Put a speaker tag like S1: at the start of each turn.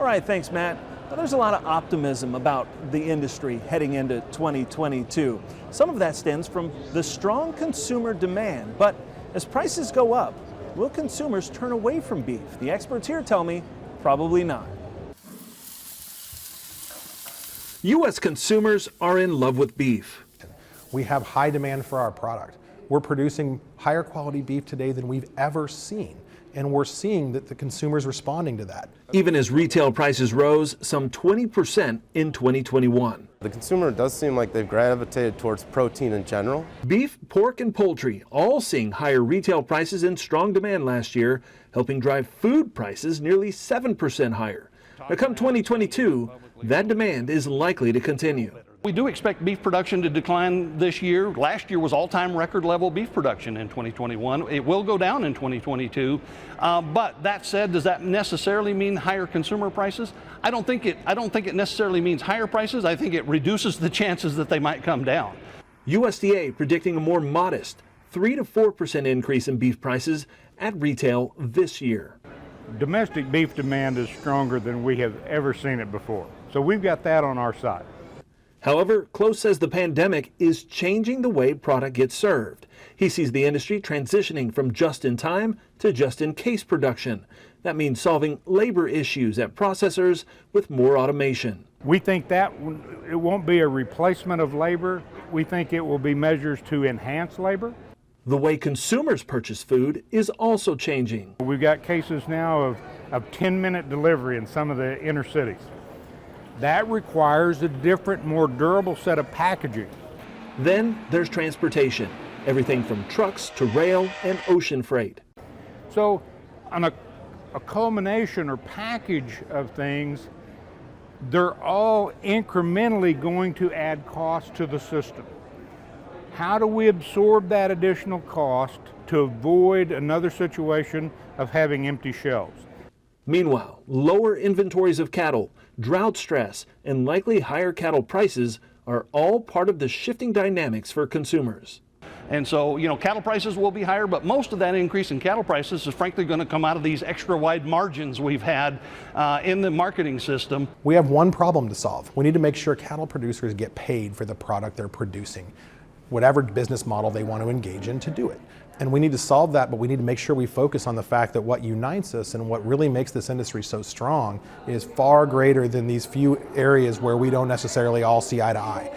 S1: All right, thanks, Matt. Well, there's a lot of optimism about the industry heading into 2022. Some of that stems from the strong consumer demand, but as prices go up, will consumers turn away from beef? The experts here tell me probably not. U.S. consumers are in love with beef.
S2: We have high demand for our product. We're producing higher quality beef today than we've ever seen. And we're seeing that the consumer's responding to that.
S1: Even as retail prices rose some 20% in 2021.
S3: The consumer does seem like they've gravitated towards protein in general.
S1: Beef, pork, and poultry all seeing higher retail prices and strong demand last year, helping drive food prices nearly 7% higher. Now come 2022, that demand is likely to continue.
S4: We do expect beef production to decline this year. Last year was all-time record level beef production in 2021. It will go down in 2022. But that said, does that necessarily mean higher consumer prices? I don't think it necessarily means higher prices. I think it reduces the chances that they might come down.
S1: USDA predicting a more modest 3 to 4% increase in beef prices at retail this year.
S5: Domestic beef demand is stronger than we have ever seen it before. So we've got that on our side.
S1: However, Close says the pandemic is changing the way product gets served. He sees the industry transitioning from just-in-time to just-in-case production. That means solving labor issues at processors with more automation.
S5: We think that it won't be a replacement of labor. We think it will be measures to enhance labor.
S1: The way consumers purchase food is also changing.
S5: We've got cases now of 10-minute delivery in some of the inner cities. That requires a different, more durable set of packaging.
S1: Then there's transportation, everything from trucks to rail and ocean freight.
S5: So on a culmination or package of things, they're all incrementally going to add cost to the system. How do we absorb that additional cost to avoid another situation of having empty shelves?
S1: Meanwhile, lower inventories of cattle, drought stress, and likely higher cattle prices are all part of the shifting dynamics for consumers.
S4: And so, cattle prices will be higher, but most of that increase in cattle prices is frankly going to come out of these extra wide margins we've had in the marketing system.
S2: We have one problem to solve. We need to make sure cattle producers get paid for the product they're producing, whatever business model they want to engage in to do it. And we need to solve that, but we need to make sure we focus on the fact that what unites us and what really makes this industry so strong is far greater than these few areas where we don't necessarily all see eye to eye.